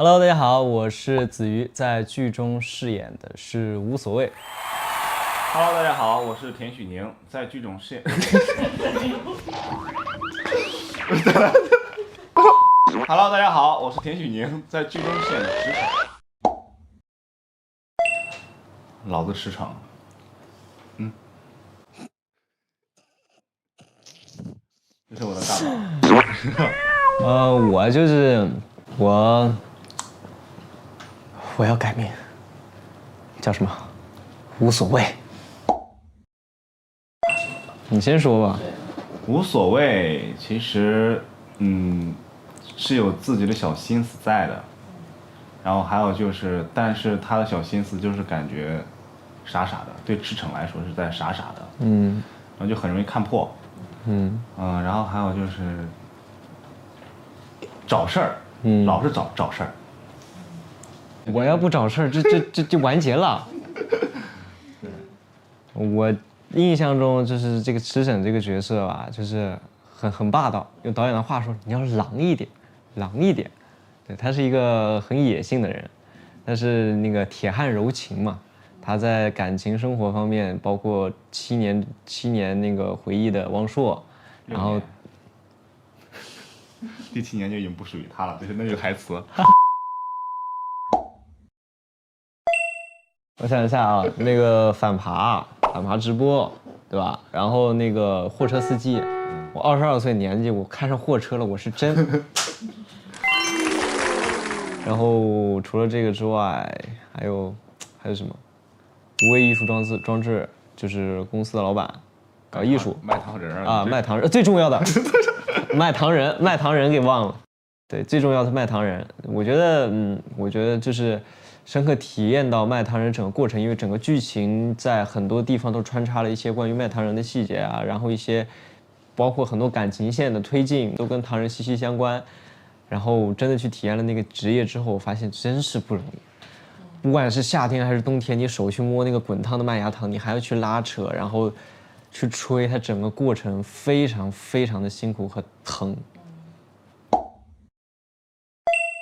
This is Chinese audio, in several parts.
Hello，大家好，我是子瑜，在剧中饰演的是无所谓。Hello， 大家好，我是田许宁，在剧中饰演。Hello， 大家好，我是田许宁，在剧中饰演的石城。老子驰骋。这是我的大脑。我就是我要改名，叫什么？无所谓。你先说吧。无所谓，其实是有自己的小心思在的。然后还有就是，但是他的小心思就是感觉傻傻的，对驰骋来说是在傻傻的，然后就很容易看破，然后还有就是找事儿，老是找事儿。我要不找事儿，这就完结了。我印象中就是这个驰骋这个角色吧，就是很霸道。用导演的话说，你要狼一点，狼一点。对，他是一个很野性的人，但是那个铁汉柔情嘛，他在感情生活方面，包括七年那个回忆的汪硕，然后第7年就已经不属于他了，就是那句台词。我想一下啊，那个反扒直播，对吧？然后那个货车司机，我22岁年纪，我看上货车了，我是真。然后除了这个之外，还有什么？无为艺术装置就是公司的老板，搞艺术卖糖人啊，卖糖人最重要的，卖糖人给忘了。对，最重要的卖糖人，我觉得就是深刻体验到卖糖人整个过程，因为整个剧情在很多地方都穿插了一些关于卖糖人的细节啊，然后一些包括很多感情线的推进都跟糖人息息相关。然后真的去体验了那个职业之后，我发现真是不容易。不管是夏天还是冬天，你手去摸那个滚烫的麦芽糖，你还要去拉扯，然后去吹，它整个过程非常非常的辛苦和疼。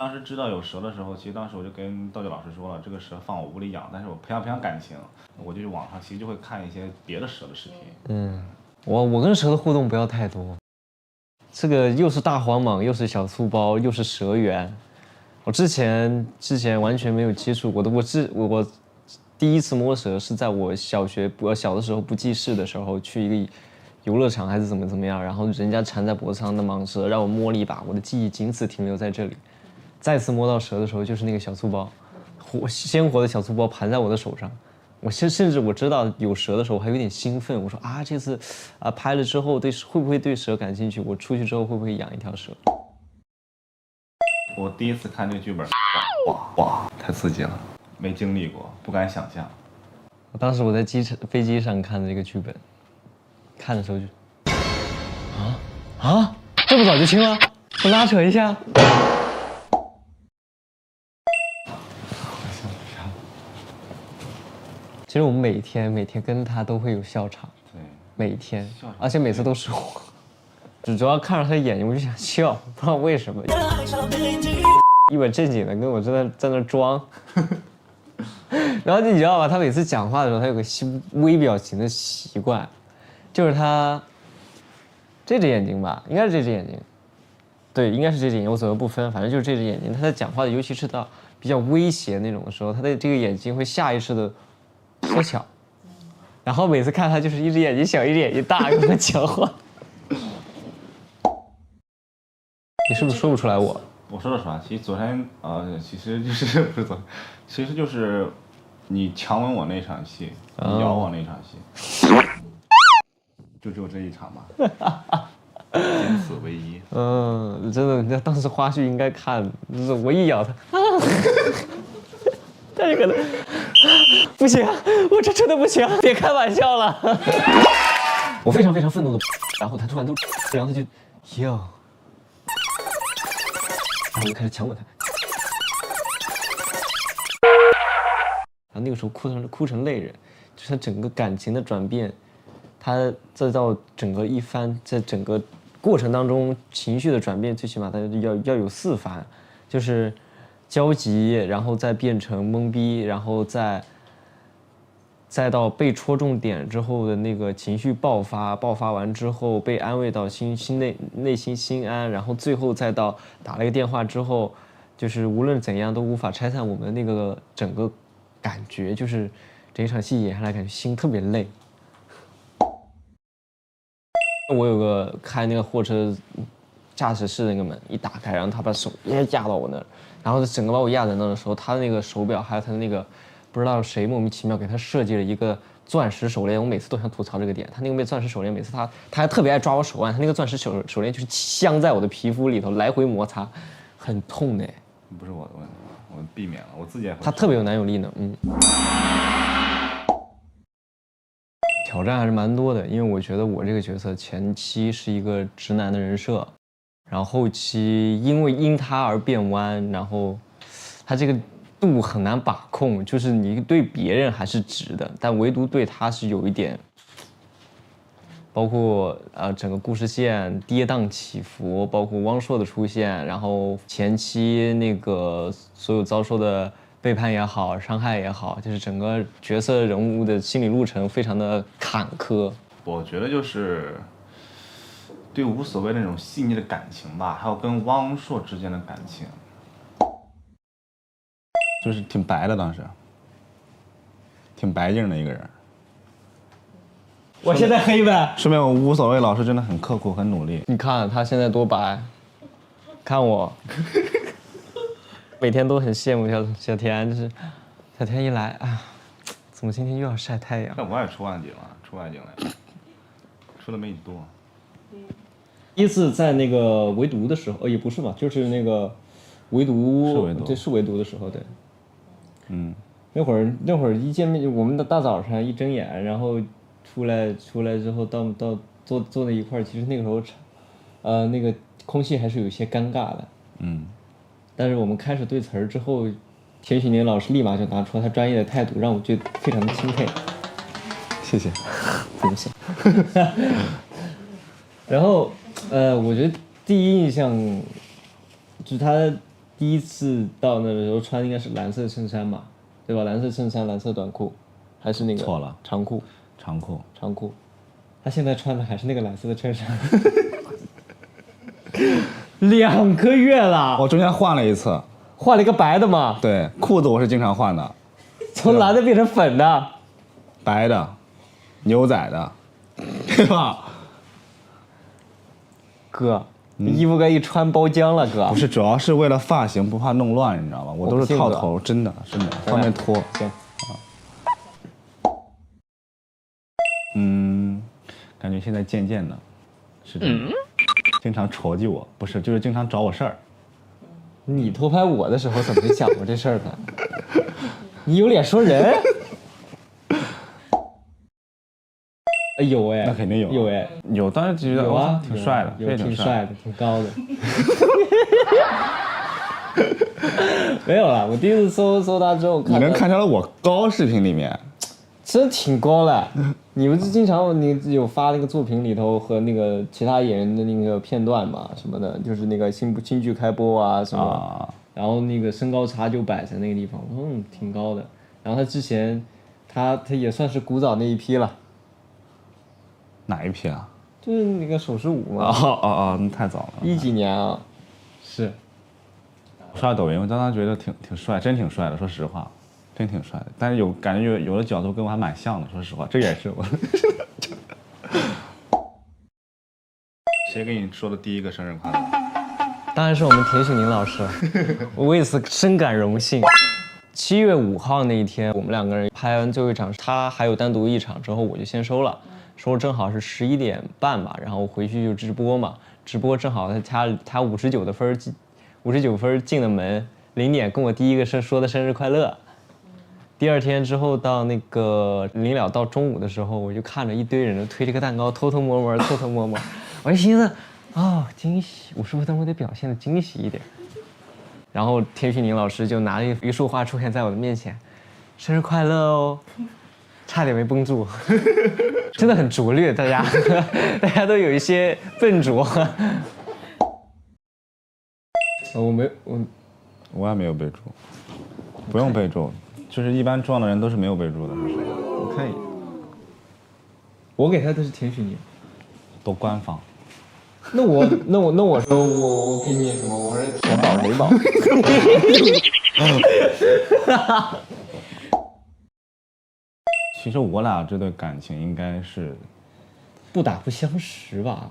当时知道有蛇的时候，其实当时我就跟道具老师说了，这个蛇放我屋里养，但是我培养感情，我就去网上其实就会看一些别的蛇的视频。我跟蛇的互动不要太多。这个又是大黄蟒，又是小粗包，又是蛇园，我之前完全没有接触过的。我第一次摸蛇是在我小的时候不记事的时候，去一个游乐场还是怎么样，然后人家缠在脖子上的蟒蛇让我摸了一把，我的记忆仅此停留在这里。再次摸到蛇的时候，就是那个小粗包，鲜活的小粗包盘在我的手上。我甚至我知道有蛇的时候，我还有点兴奋。我说啊，这次拍了之后会不会对蛇感兴趣？我出去之后会不会养一条蛇？我第一次看这个剧本，哇，太刺激了，没经历过，不敢想象。当时我在飞机上看的这个剧本，看的时候就这么早就清了？我拉扯一下。其实我们每天跟他都会有笑场，对，每天，而且每次都是我，主要看着他的眼睛我就想笑，不知道为什么，一本正经的跟我在那装，然后你知道吧，他每次讲话的时候，他有个微表情的习惯，就是他这只眼睛吧，应该是这只眼睛，对，应该是这只眼睛，我左右不分，反正就是这只眼睛，他在讲话的，尤其是到比较威胁那种的时候，他的这个眼睛会下意识的缩小，然后每次看他就是一只眼睛小一只眼睛大跟我讲话。你是不是说不出来我说得出来。其实昨天其实就是不是昨天，其实就是你强吻我那场戏，你咬我那场戏，就只有这一场吧。仅此唯一。真的，那当时花絮应该看，就是我一咬他，他就可能不行，我这真的不行，别开玩笑了。我非常非常愤怒的，然后他突然然后他就哟，然后我就开始强吻他，然后那个时候哭成泪人，就是他整个感情的转变，他再到整个一番，在整个过程当中情绪的转变，最起码他要有4番，就是焦急，然后再变成懵逼，然后再到被戳中点之后的那个情绪爆发完之后被安慰到内心心安，然后最后再到打了一个电话之后，就是无论怎样都无法拆散我们的那个整个感觉，就是整一场戏演下来感觉心特别累。我有个开那个货车驾驶室那个门一打开，然后他把手压到我那儿，然后整个把我压在那儿的时候，他的那个手表还有他的那个不知道谁莫名其妙给他设计了一个钻石手链，我每次都想吐槽这个点。他那个钻石手链，每次他还特别爱抓我手腕，他那个钻石手链就是镶在我的皮肤里头来回摩擦，很痛的。不是我的问题，我避免了，我自己也会。他特别有男友力呢，挑战还是蛮多的，因为我觉得我这个角色前期是一个直男的人设，然后后期因他而变弯，然后他这个度很难把控，就是你对别人还是直的，但唯独对他是有一点，包括整个故事线跌宕起伏，包括汪硕的出现，然后前期那个所有遭受的背叛也好，伤害也好，就是整个角色人物的心理路程非常的坎坷。我觉得就是对无所谓那种细腻的感情吧，还有跟汪硕之间的感情，就是挺白的，当时挺白净的一个人。我现在黑呗？说明我无所谓老师真的很刻苦很努力。你看他现在多白，看我，每天都很羡慕小田，就是小田一来啊，怎么今天又要晒太阳？但我也出外景了，出外景了，出的没你多。第一次在那个围读的时候，也不是嘛，就是那个围读，对，是围读的时候，对。那会儿一见面，我们的大早上一睁眼，然后出来之后到坐在一块儿，其实那个时候，那个空气还是有些尴尬的。但是我们开始对词儿之后，田许宁老师立马就拿出了他专业的态度，让我觉得非常的钦佩。谢谢。不是。然后，我觉得第一印象，就是他第一次到那的时候穿应该是蓝色衬衫嘛，对吧？蓝色衬衫、蓝色短裤，还是那个错了长裤。长裤。他现在穿的还是那个蓝色的衬衫。2个月了。我中间换了一次，换了一个白的嘛。对，裤子我是经常换的，从蓝的变成粉的，白的，牛仔的，对吧？哥，衣服该一穿包浆了，哥。不是，主要是为了发型不怕弄乱，你知道吗？我都是套头，真的，方便脱。行。感觉现在渐渐的，是这样，经常戳击我，不是，就是经常找我事儿。你偷拍我的时候怎么没讲过这事儿呢？你有脸说人？有哎，那肯定有，有哎，有，当时觉得哇，挺帅的，有挺帅的，挺高的。没有了，我第一次搜他之后，你能看出来我高视频里面，真挺高的。你不是经常你有发那个作品里头和那个其他演员的那个片段嘛什么的，就是那个新剧开播啊什么，然后那个身高差就摆在那个地方，挺高的。然后他之前，他也算是古早那一批了。哪一批啊？就是那个手势舞嘛。那太早了。10几年啊。是。刷抖音，我当时觉得挺帅，真挺帅的，说实话，真挺帅的。但是感觉有的角度跟我还蛮像的，说实话，这也是我。谁给你说的第一个生日快乐？当然是我们田许宁老师，我为此深感荣幸。7月5号那一天，我们2个人拍完最后一场，他还有单独一场之后，我就先收了。收正好是11点半吧，然后回去就直播嘛，直播正好他59分进的门，0点跟我第一个说的生日快乐。第2天之后到那个临了到中午的时候，我就看着一堆人推这个蛋糕，偷偷摸摸，我就寻思，惊喜，我是不是等会得表现的惊喜一点？然后田许宁老师就拿了一束花出现在我的面前，生日快乐哦，差点没绷住。真的很拙劣，大家都有一些笨拙。我也没有备注，不用备注，就是一般撞的人都是没有备注的，是谁？我看一眼，我给他的是田许宁。都官方。那我说我给你什么？我说田宝雷宝。其实我俩这对感情应该是不打不相识吧？